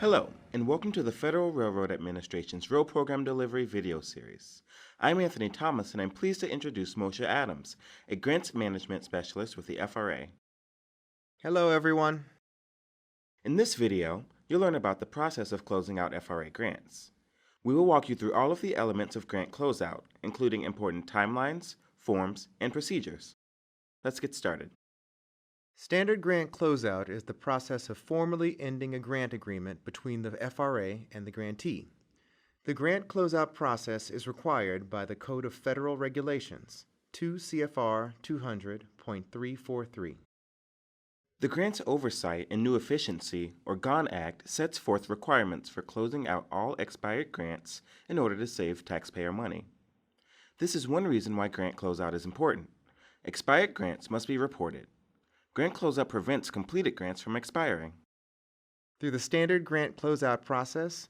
Hello, and welcome to the Federal Railroad Administration's Rail Program Delivery video series. I'm Anthony Thomas, and I'm pleased to introduce Moshe Adams, a grants management specialist with the FRA. Hello, everyone. In this video, you'll learn about the process of closing out FRA grants. We will walk you through all of the elements of grant closeout, including important timelines, forms, and procedures. Let's get started. Standard grant closeout is the process of formally ending a grant agreement between the FRA and the grantee. The grant closeout process is required by the Code of Federal Regulations, 2 CFR 200.343. The Grants Oversight and New Efficiency, or GON Act, sets forth requirements for closing out all expired grants in order to save taxpayer money. This is one reason why grant closeout is important. Expired grants must be reported. Grant closeout prevents completed grants from expiring. Through the standard grant closeout process,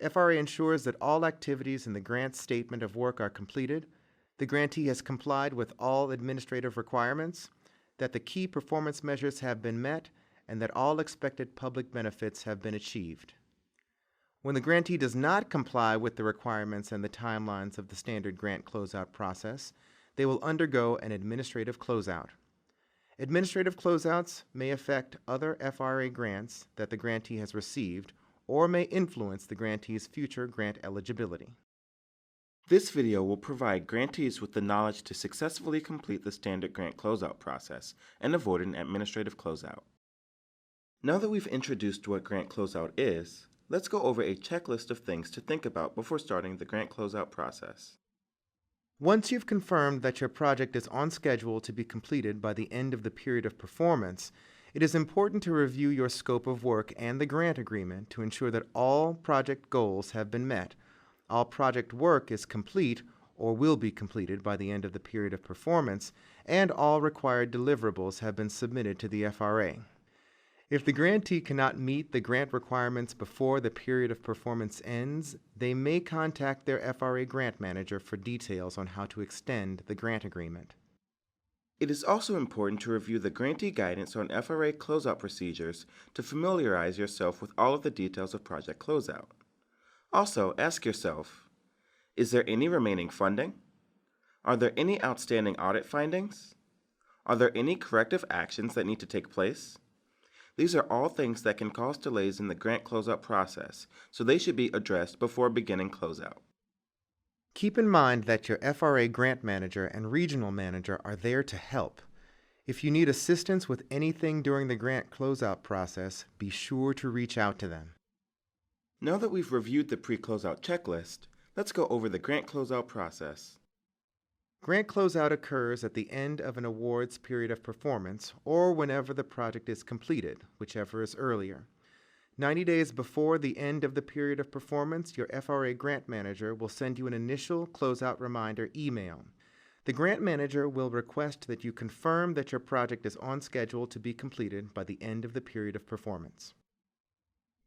FRA ensures that all activities in the grant statement of work are completed, the grantee has complied with all administrative requirements, that the key performance measures have been met, and that all expected public benefits have been achieved. When the grantee does not comply with the requirements and the timelines of the standard grant closeout process, they will undergo an administrative closeout. Administrative closeouts may affect other FRA grants that the grantee has received or may influence the grantee's future grant eligibility. This video will provide grantees with the knowledge to successfully complete the standard grant closeout process and avoid an administrative closeout. Now that we've introduced what grant closeout is, let's go over a checklist of things to think about before starting the grant closeout process. Once you've confirmed that your project is on schedule to be completed by the end of the period of performance, it is important to review your scope of work and the grant agreement to ensure that all project goals have been met, all project work is complete or will be completed by the end of the period of performance, and all required deliverables have been submitted to the FRA. If the grantee cannot meet the grant requirements before the period of performance ends, they may contact their FRA grant manager for details on how to extend the grant agreement. It is also important to review the grantee guidance on FRA closeout procedures to familiarize yourself with all of the details of project closeout. Also, ask yourself, is there any remaining funding? Are there any outstanding audit findings? Are there any corrective actions that need to take place? These are all things that can cause delays in the grant closeout process, so they should be addressed before beginning closeout. Keep in mind that your FRA grant manager and regional manager are there to help. If you need assistance with anything during the grant closeout process, be sure to reach out to them. Now that we've reviewed the PreCloseout checklist, let's go over the grant closeout process. Grant closeout occurs at the end of an awards period of performance or whenever the project is completed, whichever is earlier. 90 days before the end of the period of performance, your FRA grant manager will send you an initial closeout reminder email. The grant manager will request that you confirm that your project is on schedule to be completed by the end of the period of performance.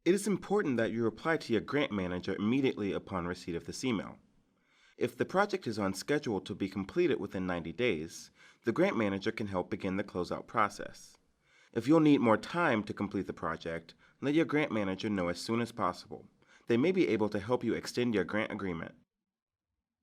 It is important that you reply to your grant manager immediately upon receipt of this email. If the project is on schedule to be completed within 90 days, the grant manager can help begin the closeout process. If you'll need more time to complete the project, let your grant manager know as soon as possible. They may be able to help you extend your grant agreement.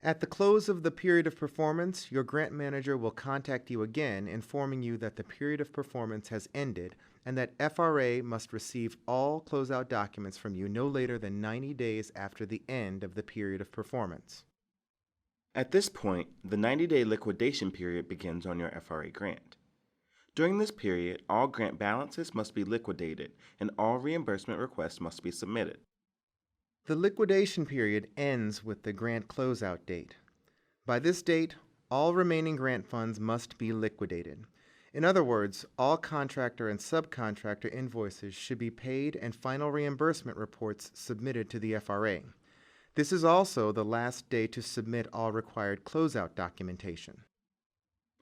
At the close of the period of performance, your grant manager will contact you again, informing you that the period of performance has ended and that FRA must receive all closeout documents from you no later than 90 days after the end of the period of performance. At this point, the 90-day liquidation period begins on your FRA grant. During this period, all grant balances must be liquidated and all reimbursement requests must be submitted. The liquidation period ends with the grant closeout date. By this date, all remaining grant funds must be liquidated. In other words, all contractor and subcontractor invoices should be paid and final reimbursement reports submitted to the FRA. This is also the last day to submit all required closeout documentation.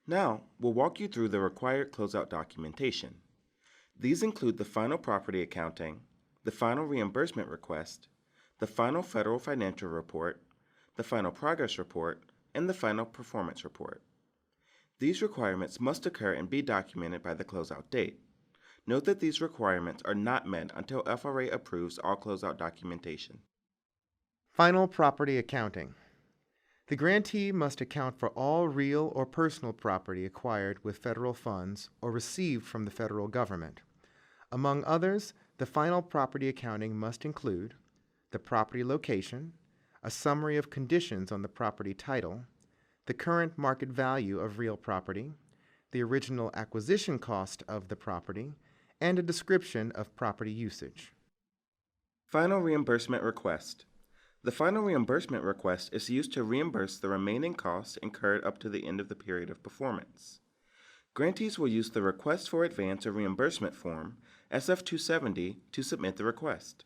Now, we'll walk you through the required closeout documentation. These include the final property accounting, the final reimbursement request, the final federal financial report, the final progress report, and the final performance report. These requirements must occur and be documented by the closeout date. Note that these requirements are not met until FRA approves all closeout documentation. Final property accounting. The grantee must account for all real or personal property acquired with federal funds or received from the federal government. Among others, the final property accounting must include the property location, a summary of conditions on the property title, the current market value of real property, the original acquisition cost of the property, and a description of property usage. Final reimbursement request. The final reimbursement request is used to reimburse the remaining costs incurred up to the end of the period of performance. Grantees will use the Request for Advance or Reimbursement Form, SF-270, to submit the request.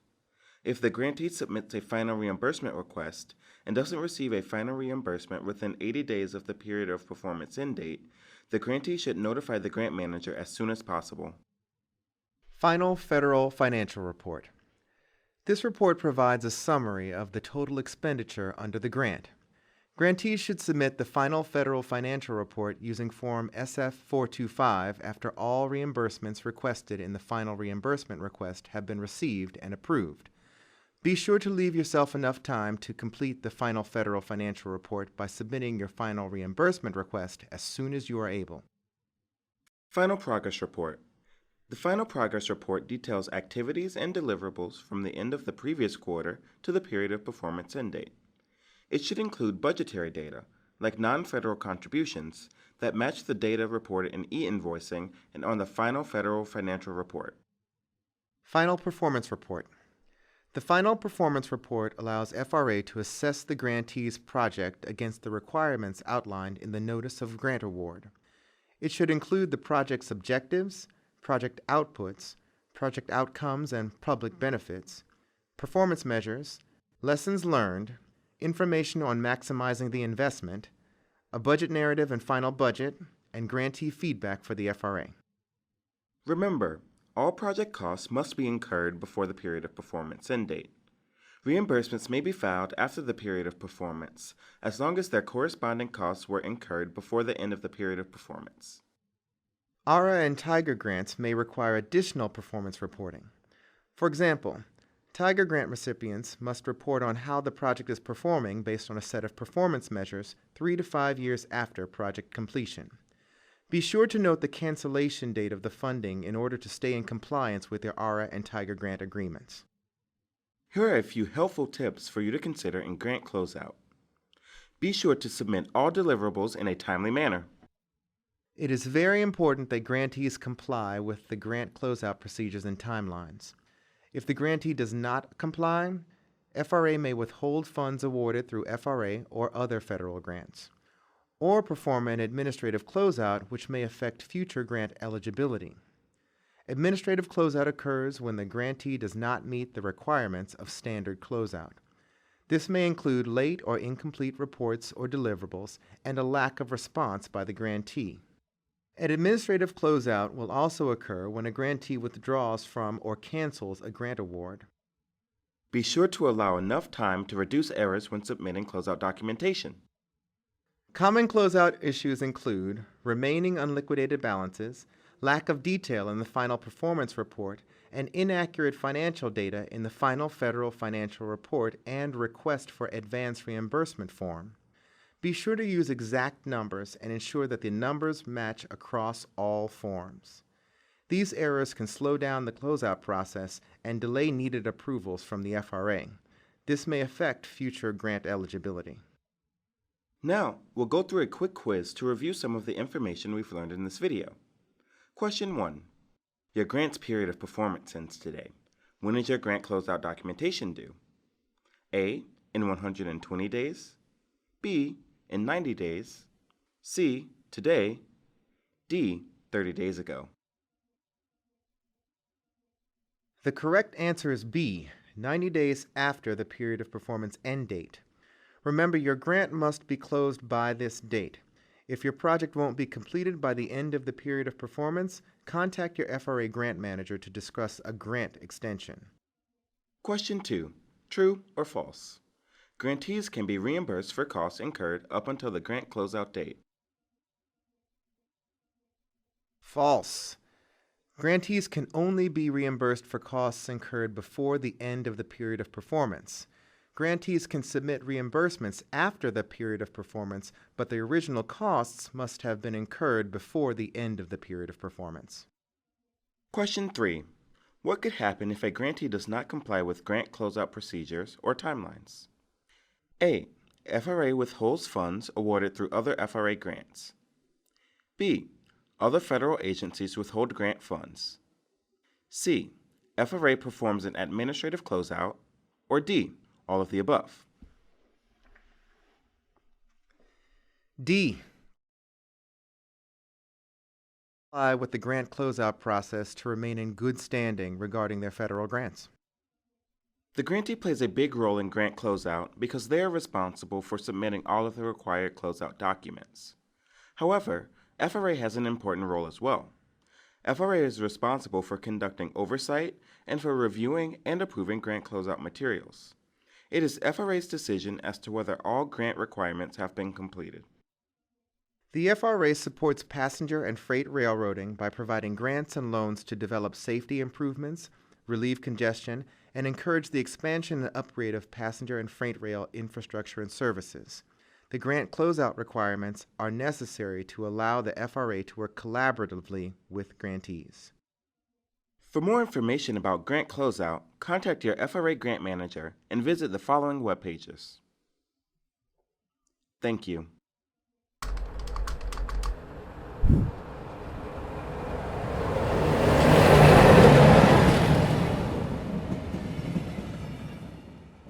If the grantee submits a final reimbursement request and doesn't receive a final reimbursement within 80 days of the period of performance end date, the grantee should notify the grant manager as soon as possible. Final Federal Financial Report. This report provides a summary of the total expenditure under the grant. Grantees should submit the final federal financial report using Form SF-425 after all reimbursements requested in the final reimbursement request have been received and approved. Be sure to leave yourself enough time to complete the final federal financial report by submitting your final reimbursement request as soon as you are able. Final Progress Report. The Final Progress Report details activities and deliverables from the end of the previous quarter to the period of performance end date. It should include budgetary data, like non-federal contributions, that match the data reported in e-invoicing and on the final federal financial report. Final Performance Report. The Final Performance Report allows FRA to assess the grantee's project against the requirements outlined in the Notice of Grant Award. It should include the project's objectives, project outputs, project outcomes and public benefits, performance measures, lessons learned, information on maximizing the investment, a budget narrative and final budget, and grantee feedback for the FRA. Remember, all project costs must be incurred before the period of performance end date. Reimbursements may be filed after the period of performance, as long as their corresponding costs were incurred before the end of the period of performance. ARA and Tiger grants may require additional performance reporting. For example, Tiger grant recipients must report on how the project is performing based on a set of performance measures 3 to 5 years after project completion. Be sure to note the cancellation date of the funding in order to stay in compliance with your ARA and Tiger grant agreements. Here are a few helpful tips for you to consider in grant closeout. Be sure to submit all deliverables in a timely manner. It is very important that grantees comply with the grant closeout procedures and timelines. If the grantee does not comply, FRA may withhold funds awarded through FRA or other federal grants, or perform an administrative closeout which may affect future grant eligibility. Administrative closeout occurs when the grantee does not meet the requirements of standard closeout. This may include late or incomplete reports or deliverables and a lack of response by the grantee. An administrative closeout will also occur when a grantee withdraws from or cancels a grant award. Be sure to allow enough time to reduce errors when submitting closeout documentation. Common closeout issues include remaining unliquidated balances, lack of detail in the final performance report, and inaccurate financial data in the final federal financial report and request for advance reimbursement form. Be sure to use exact numbers and ensure that the numbers match across all forms. These errors can slow down the closeout process and delay needed approvals from the FRA. This may affect future grant eligibility. Now, we'll go through a quick quiz to review some of the information we've learned in this video. Question 1. Your grant's period of performance ends today. When is your grant closeout documentation due? A. In 120 days. B. In 90 days. C. Today. D. 30 days ago. The correct answer is B, 90 days after the period of performance end date. Remember, your grant must be closed by this date. If your project won't be completed by the end of the period of performance, contact your FRA grant manager to discuss a grant extension. Question 2. True or false? Grantees can be reimbursed for costs incurred up until the grant closeout date. False. Grantees can only be reimbursed for costs incurred before the end of the period of performance. Grantees can submit reimbursements after the period of performance, but the original costs must have been incurred before the end of the period of performance. Question 3. What could happen if a grantee does not comply with grant closeout procedures or timelines? A. FRA withholds funds awarded through other FRA grants. B. Other federal agencies withhold grant funds. C. FRA performs an administrative closeout. Or D. All of the above. D. Comply with the grant closeout process to remain in good standing regarding their federal grants. The grantee plays a big role in grant closeout because they are responsible for submitting all of the required closeout documents. However, FRA has an important role as well. FRA is responsible for conducting oversight and for reviewing and approving grant closeout materials. It is FRA's decision as to whether all grant requirements have been completed. The FRA supports passenger and freight railroading by providing grants and loans to develop safety improvements, relieve congestion, and encourage the expansion and upgrade of passenger and freight rail infrastructure and services. The grant closeout requirements are necessary to allow the FRA to work collaboratively with grantees. For more information about grant closeout, contact your FRA grant manager and visit the following web pages. Thank you.